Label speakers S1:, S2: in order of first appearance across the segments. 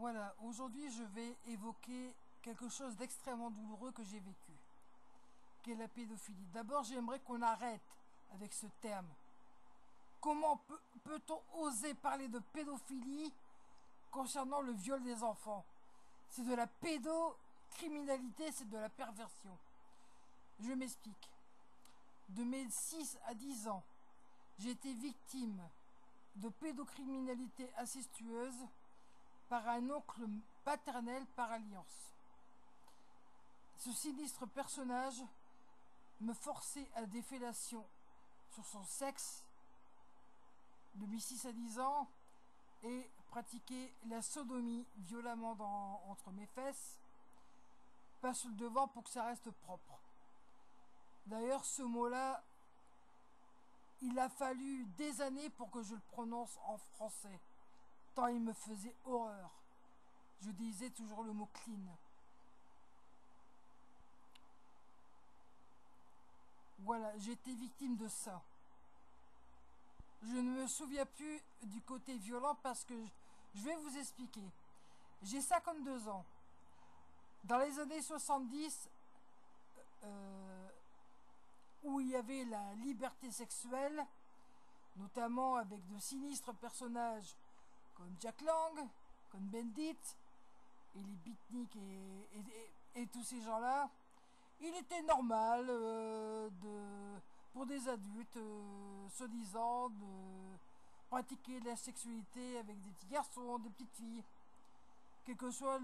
S1: Voilà, aujourd'hui je vais évoquer quelque chose d'extrêmement douloureux que j'ai vécu, qui est la pédophilie. D'abord, j'aimerais qu'on arrête avec ce terme. Comment peut-on oser parler de pédophilie concernant le viol des enfants? C'est de la pédocriminalité, c'est de la perversion. Je m'explique. De mes 6 à 10 ans, j'ai été victime de pédocriminalité incestueuse par un oncle paternel par alliance. Ce sinistre personnage me forçait à des fellations sur son sexe de mes 6 à 10 ans et pratiquer la sodomie violemment entre mes fesses, pas sur le devant pour que ça reste propre. D'ailleurs, ce mot-là, il a fallu des années pour que je le prononce en français, tant il me faisait horreur. Je disais toujours le mot clean. Voilà, j'ai été victime de ça. Je ne me souviens plus du côté violent parce que je vais vous expliquer. J'ai 52 ans. Dans les années 70, où il y avait la liberté sexuelle, notamment avec de sinistres personnages comme Jack Lang, comme Bandit, et les beatniks et tous ces gens-là, il était normal pour des adultes, soi-disant, de pratiquer de la sexualité avec des petits garçons, des petites filles, quel que soit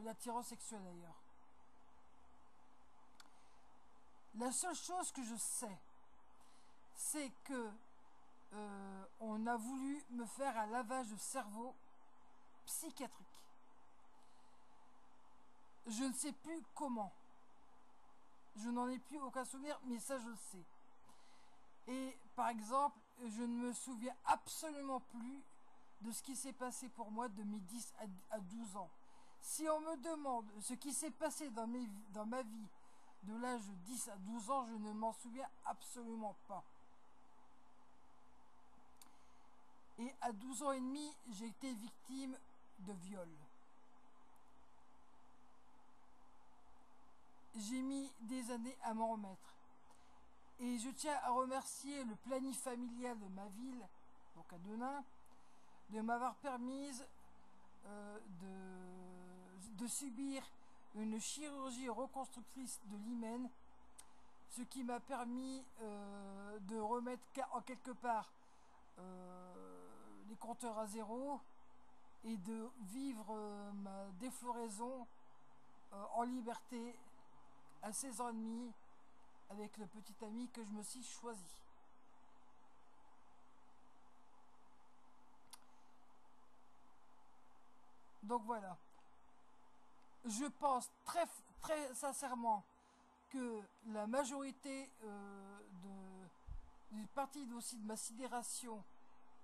S1: l'attirance sexuelle d'ailleurs. La seule chose que je sais, c'est que on a voulu me faire un lavage de cerveau psychiatrique. Je ne sais plus comment. Je n'en ai plus aucun souvenir, mais ça je le sais. Et par exemple, je ne me souviens absolument plus de ce qui s'est passé pour moi de mes 10 à 12 ans. Si on me demande ce qui s'est passé dans ma vie de l'âge de 10 à 12 ans, je ne m'en souviens absolument pas. Et à 12 ans et demi, j'ai été victime de viol. J'ai mis des années à m'en remettre. Et je tiens à remercier le planning familial de ma ville, donc à Denain, de m'avoir permis de subir une chirurgie reconstructrice de l'hymen, ce qui m'a permis de remettre en quelque part les compteurs à zéro et de vivre ma défloraison en liberté à 16 ans et demi avec le petit ami que je me suis choisi. Donc voilà. Je pense très sincèrement que la majorité d'une partie aussi de ma sidération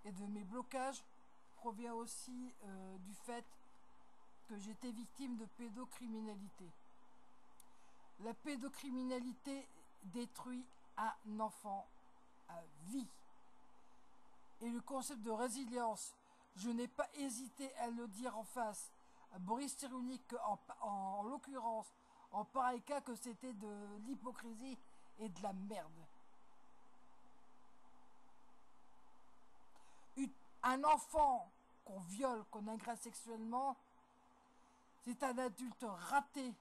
S1: et de mes blocages provient aussi du fait que j'étais victime de pédocriminalité. La pédocriminalité détruit un enfant à vie. Et le concept de résilience, je n'ai pas hésité à le dire en face à Boris Cyrulnik, en l'occurrence, en pareil cas, que c'était de l'hypocrisie et de la merde. Un enfant qu'on viole, qu'on agresse sexuellement, c'est un adulte raté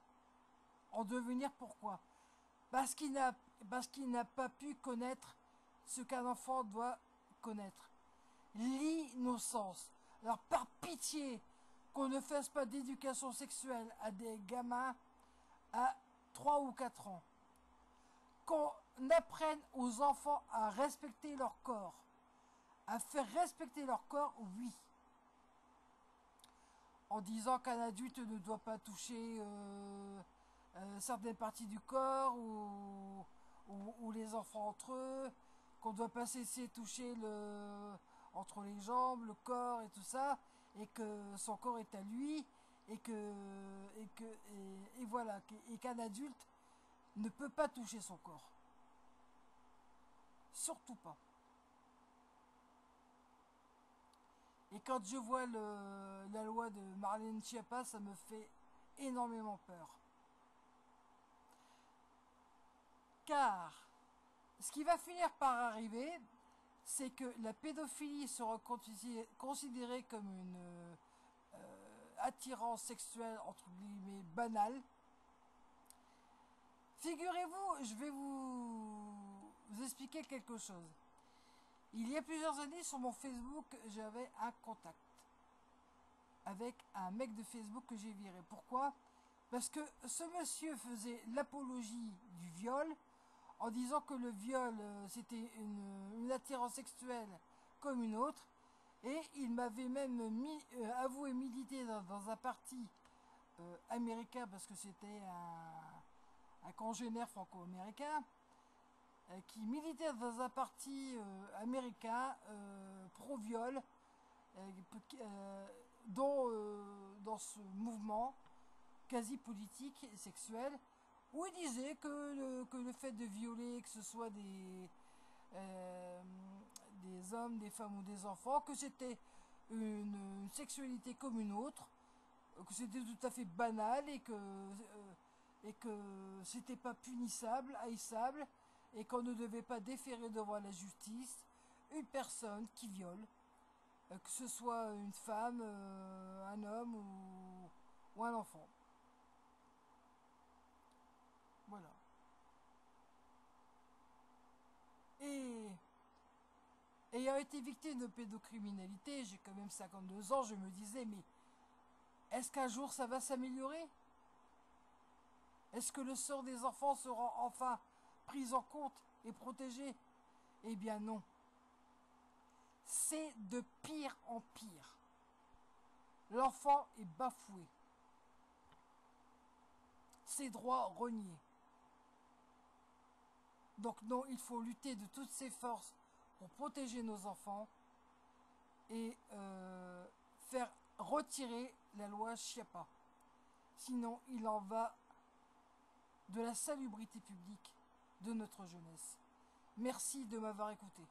S1: en devenir. Pourquoi? Parce qu'il n'a pas pu connaître ce qu'un enfant doit connaître. L'innocence. Alors par pitié, qu'on ne fasse pas d'éducation sexuelle à des gamins à 3 ou 4 ans. Qu'on apprenne aux enfants à respecter leur corps. À faire respecter leur corps, oui. En disant qu'un adulte ne doit pas toucher certaines parties du corps ou les enfants entre eux, qu'on ne doit pas cesser de toucher entre les jambes, le corps et tout ça, et que son corps est à lui, et voilà, et qu'un adulte ne peut pas toucher son corps. Surtout pas. Et quand je vois la loi de Marlène Schiappa, ça me fait énormément peur. Car ce qui va finir par arriver, c'est que la pédophilie sera considérée comme une attirance sexuelle entre guillemets banale. Figurez-vous, je vais vous expliquer quelque chose. Il y a plusieurs années, sur mon Facebook, j'avais un contact avec un mec de Facebook que j'ai viré. Pourquoi? Parce que ce monsieur faisait l'apologie du viol en disant que le viol, c'était une attirance sexuelle comme une autre. Et il m'avait même avoué militer dans un parti américain, parce que c'était un congénère franco-américain, qui militait dans un parti américain pro-viol, dans ce mouvement quasi politique et sexuel, où il disait que le fait de violer, que ce soit des hommes, des femmes ou des enfants, que c'était une sexualité comme une autre, que c'était tout à fait banal et que c'était pas punissable, haïssable, et qu'on ne devait pas déférer devant la justice une personne qui viole, que ce soit une femme, un homme ou un enfant. Voilà. Et ayant été victime de pédocriminalité, j'ai quand même 52 ans, je me disais, mais est-ce qu'un jour ça va s'améliorer? Est-ce que le sort des enfants sera enfin pris en compte et protégé? Eh bien non. C'est de pire en pire. L'enfant est bafoué. Ses droits reniés. Donc non, il faut lutter de toutes ses forces pour protéger nos enfants et faire retirer la loi Schiappa. Sinon, il en va de la salubrité publique de notre jeunesse. Merci de m'avoir écouté.